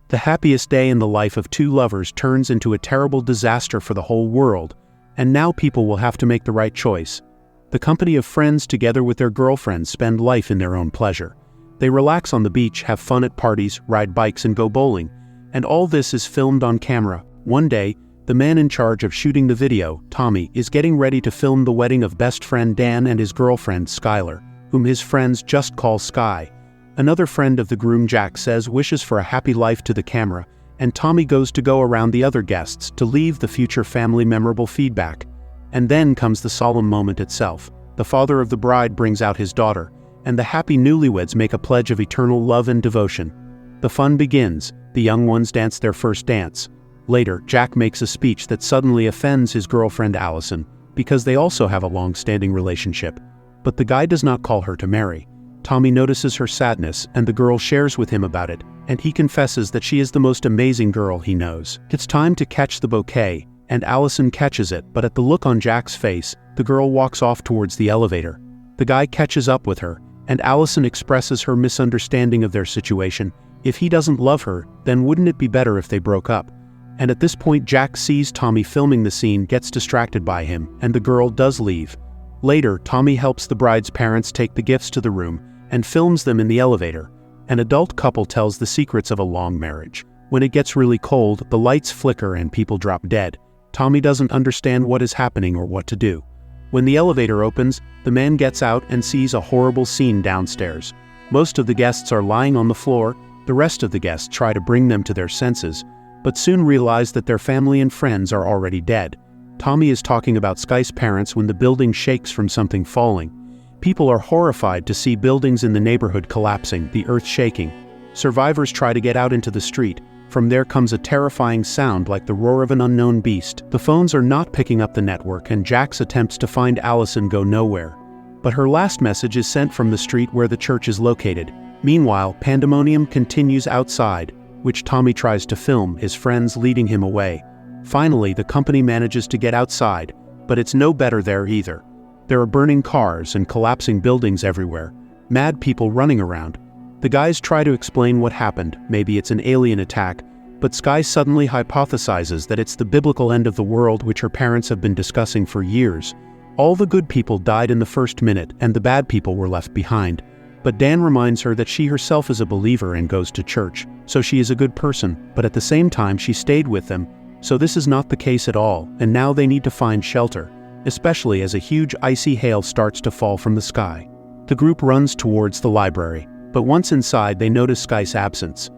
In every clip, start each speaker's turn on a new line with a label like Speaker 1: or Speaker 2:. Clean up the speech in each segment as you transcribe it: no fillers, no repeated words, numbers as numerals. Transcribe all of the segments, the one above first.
Speaker 1: The happiest day in the life of two lovers turns into a terrible disaster for the whole world, and now people will have to make the right choice. The company of friends together with their girlfriends spend life in their own pleasure. They relax on the beach, have fun at parties, ride bikes and go bowling. And all this is filmed on camera. One day, the man in charge of shooting the video, Tommy, is getting ready to film the wedding of best friend Dan and his girlfriend Skylar, whom his friends just call Sky. Another friend of the groom, Jack, says wishes for a happy life to the camera, and Tommy goes to go around the other guests to leave the future family memorable feedback. And then comes the solemn moment itself. The father of the bride brings out his daughter, and the happy newlyweds make a pledge of eternal love and devotion. The fun begins. The young ones dance their first dance. Later, Jack makes a speech that suddenly offends his girlfriend Allison, because they also have a long-standing relationship. But the guy does not call her to marry. Tommy notices her sadness, and the girl shares with him about it, and he confesses that she is the most amazing girl he knows. It's time to catch the bouquet, and Allison catches it, but at the look on Jack's face, the girl walks off towards the elevator. The guy catches up with her, and Allison expresses her misunderstanding of their situation. If he doesn't love her, then wouldn't it be better if they broke up? And at this point, Jack sees Tommy filming the scene, gets distracted by him, and the girl does leave. Later, Tommy helps the bride's parents take the gifts to the room and films them in the elevator. An adult couple tells the secrets of a long marriage. When it gets really cold, the lights flicker and people drop dead. Tommy doesn't understand what is happening or what to do. When the elevator opens, the man gets out and sees a horrible scene downstairs. Most of the guests are lying on the floor. The rest of the guests try to bring them to their senses, but soon realize that their family and friends are already dead. Tommy is talking about Sky's parents when the building shakes from something falling. People are horrified to see buildings in the neighborhood collapsing, the earth shaking. Survivors try to get out into the street. From there comes a terrifying sound like the roar of an unknown beast. The phones are not picking up the network, and Jack's attempts to find Allison go nowhere. But her last message is sent from the street where the church is located. Meanwhile, pandemonium continues outside, which Tommy tries to film, his friends leading him away. Finally, the company manages to get outside, but it's no better there either. There are burning cars and collapsing buildings everywhere, mad people running around. The guys try to explain what happened, maybe it's an alien attack, but Sky suddenly hypothesizes that it's the biblical end of the world which her parents have been discussing for years. All the good people died in the first minute and the bad people were left behind. But Dan reminds her that she herself is a believer and goes to church, so she is a good person, but at the same time she stayed with them, so this is not the case at all, and now they need to find shelter, especially as a huge icy hail starts to fall from the sky. The group runs towards the library, but once inside they notice Sky's absence.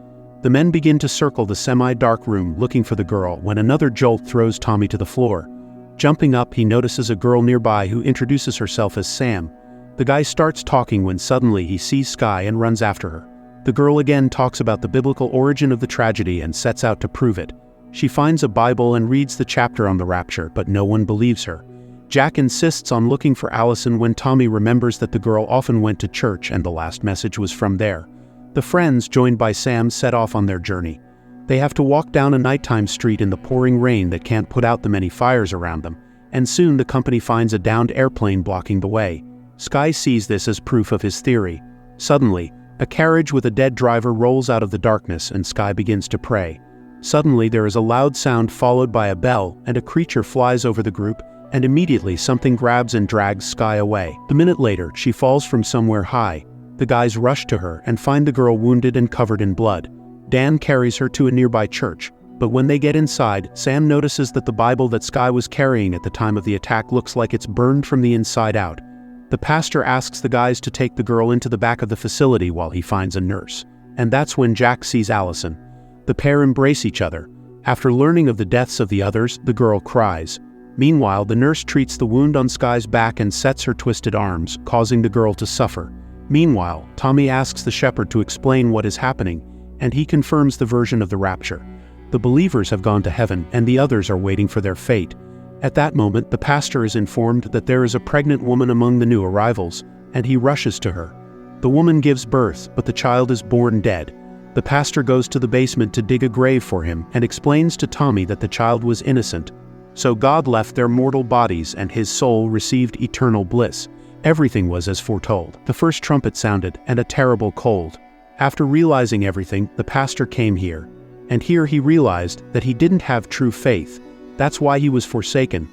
Speaker 1: The men begin to circle the semi-dark room looking for the girl when another jolt throws Tommy to the floor. Jumping up, he notices a girl nearby who introduces herself as Sam. The guy starts talking when suddenly he sees Sky and runs after her. The girl again talks about the biblical origin of the tragedy and sets out to prove it. She finds a Bible and reads the chapter on the rapture, but no one believes her. Jack insists on looking for Allison when Tommy remembers that the girl often went to church and the last message was from there. The friends, joined by Sam, set off on their journey. They have to walk down a nighttime street in the pouring rain that can't put out the many fires around them, and soon the company finds a downed airplane blocking the way. Sky sees this as proof of his theory. Suddenly, a carriage with a dead driver rolls out of the darkness and Sky begins to pray. Suddenly there is a loud sound followed by a bell, and a creature flies over the group, and immediately something grabs and drags Sky away. A minute later, she falls from somewhere high. The guys rush to her and find the girl wounded and covered in blood. Dan carries her to a nearby church, but when they get inside, Sam notices that the Bible that Sky was carrying at the time of the attack looks like it's burned from the inside out. The pastor asks the guys to take the girl into the back of the facility while he finds a nurse. And that's when Jack sees Allison. The pair embrace each other. After learning of the deaths of the others, the girl cries. Meanwhile, the nurse treats the wound on Sky's back and sets her twisted arms, causing the girl to suffer. Meanwhile, Tommy asks the shepherd to explain what is happening, and he confirms the version of the rapture. The believers have gone to heaven, and the others are waiting for their fate. At that moment, the pastor is informed that there is a pregnant woman among the new arrivals, and he rushes to her. The woman gives birth, but the child is born dead. The pastor goes to the basement to dig a grave for him and explains to Tommy that the child was innocent. So God left their mortal bodies and his soul received eternal bliss. Everything was as foretold. The first trumpet sounded, and a terrible cold. After realizing everything, the pastor came here. and here he realized that he didn't have true faith. That's why he was forsaken.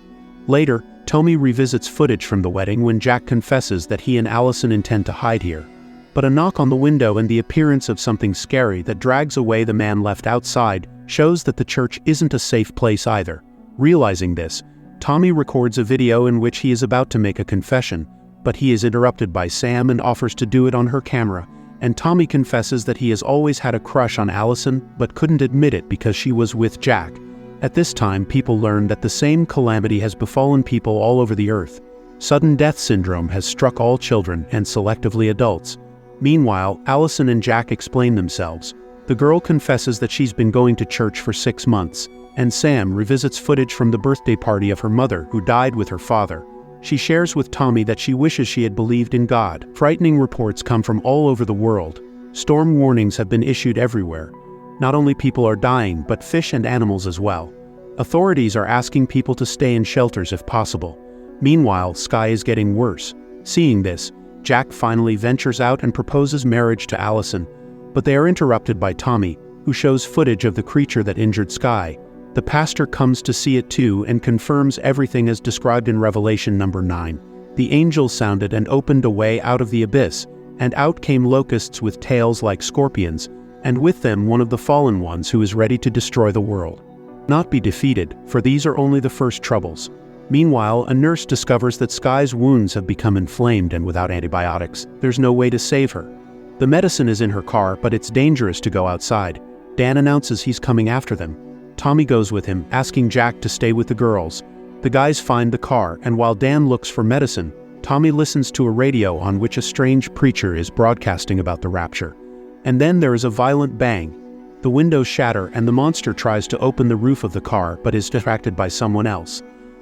Speaker 1: Later, Tommy revisits footage from the wedding when Jack confesses that he and Allison intend to hide here. But a knock on the window and the appearance of something scary that drags away the man left outside shows that the church isn't a safe place either. Realizing this, Tommy records a video in which he is about to make a confession, but he is interrupted by Sam and offers to do it on her camera, and Tommy confesses that he has always had a crush on Allison but couldn't admit it because she was with Jack. At this time, people learn that the same calamity has befallen people all over the earth. Sudden death syndrome has struck all children and selectively adults. Meanwhile, Allison and Jack explain themselves. The girl confesses that she's been going to church for 6 months, and Sam revisits footage from the birthday party of her mother who died with her father. She shares with Tommy that she wishes she had believed in God. Frightening reports come from all over the world. Storm warnings have been issued everywhere. Not only people are dying, but fish and animals as well. Authorities are asking people to stay in shelters if possible. Meanwhile, Sky is getting worse. Seeing this, Jack finally ventures out and proposes marriage to Allison, but they are interrupted by Tommy, who shows footage of the creature that injured Sky. The pastor comes to see it too and confirms everything as described in Revelation number 9. The angel sounded and opened a way out of the abyss, and out came locusts with tails like scorpions, and with them one of the fallen ones who is ready to destroy the world. Not be defeated, for these are only the first troubles. Meanwhile, a nurse discovers that Sky's wounds have become inflamed, and without antibiotics, there's no way to save her. The medicine is in her car, but it's dangerous to go outside. Dan announces he's coming after them. Tommy goes with him, asking Jack to stay with the girls. The guys find the car, and while Dan looks for medicine, Tommy listens to a radio on which a strange preacher is broadcasting about the rapture. And then there is a violent bang. The windows shatter and the monster tries to open the roof of the car but is distracted by someone else.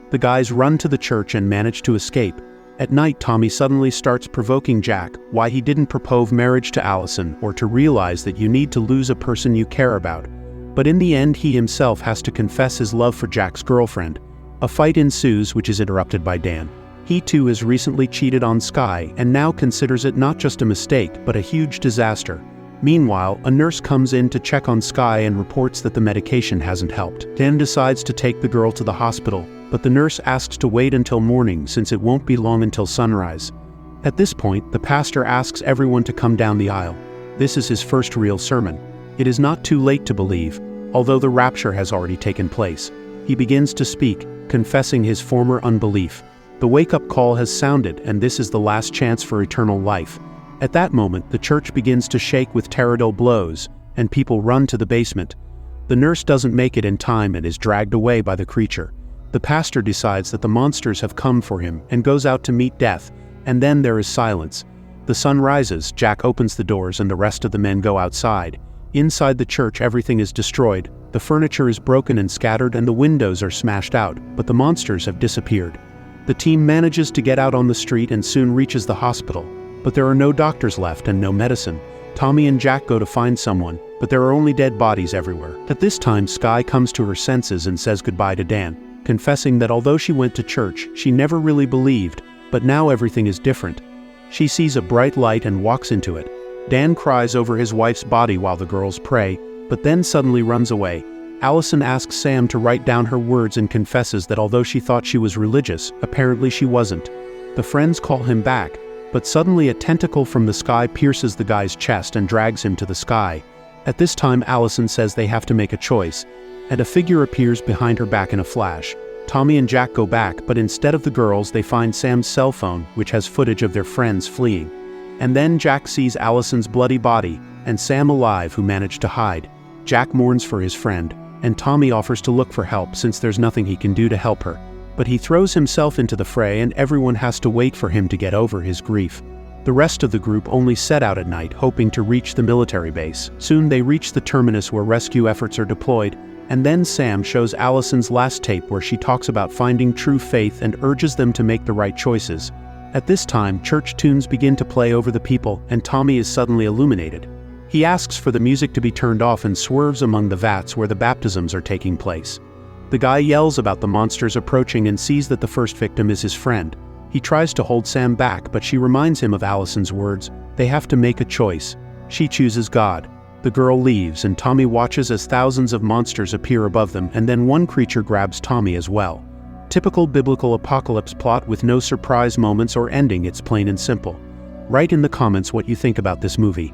Speaker 1: The guys run to the church and manage to escape. At night, Tommy suddenly starts provoking Jack why he didn't propose marriage to Allison or to realize that you need to lose a person you care about. But in the end, he himself has to confess his love for Jack's girlfriend. A fight ensues, which is interrupted by Dan. He too has recently cheated on Sky and now considers it not just a mistake but a huge disaster. Meanwhile, a nurse comes in to check on Sky and reports that the medication hasn't helped. Dan decides to take the girl to the hospital, but the nurse asks to wait until morning since it won't be long until sunrise. At this point, the pastor asks everyone to come down the aisle. This is his first real sermon. It is not too late to believe, although the rapture has already taken place. He begins to speak, confessing his former unbelief. The wake-up call has sounded, and this is the last chance for eternal life. At that moment, the church begins to shake with terrible blows, and people run to the basement. The nurse doesn't make it in time and is dragged away by the creature. The pastor decides that the monsters have come for him and goes out to meet death, and then there is silence. The sun rises, Jack opens the doors and the rest of the men go outside. Inside the church, everything is destroyed. The furniture is broken and scattered and the windows are smashed out, but the monsters have disappeared. The team manages to get out on the street and soon reaches the hospital. But there are no doctors left and no medicine. Tommy and Jack go to find someone, but there are only dead bodies everywhere. At this time, Sky comes to her senses and says goodbye to Dan, confessing that although she went to church, she never really believed, but now everything is different. She sees a bright light and walks into it. Dan cries over his wife's body while the girls pray, but then suddenly runs away. Allison asks Sam to write down her words and confesses that although she thought she was religious, apparently she wasn't. The friends call him back, but suddenly a tentacle from the sky pierces the guy's chest and drags him to the sky. At this time, Allison says they have to make a choice, and a figure appears behind her back in a flash. Tommy and Jack go back, but instead of the girls, they find Sam's cell phone, which has footage of their friends fleeing. And then Jack sees Allison's bloody body, and Sam alive who managed to hide. Jack mourns for his friend, and Tommy offers to look for help since there's nothing he can do to help her. But he throws himself into the fray and everyone has to wait for him to get over his grief. The rest of the group only set out at night hoping to reach the military base. Soon they reach the terminus where rescue efforts are deployed, and then Sam shows Allison's last tape where she talks about finding true faith and urges them to make the right choices. At this time, church tunes begin to play over the people and Tommy is suddenly illuminated. He asks for the music to be turned off and swerves among the vats where the baptisms are taking place. The guy yells about the monsters approaching and sees that the first victim is his friend. He tries to hold Sam back, but she reminds him of Allison's words. They have to make a choice. She chooses God. The girl leaves, and Tommy watches as thousands of monsters appear above them, and then one creature grabs Tommy as well. Typical biblical apocalypse plot with no surprise moments or ending, it's plain and simple. Write in the comments what you think about this movie.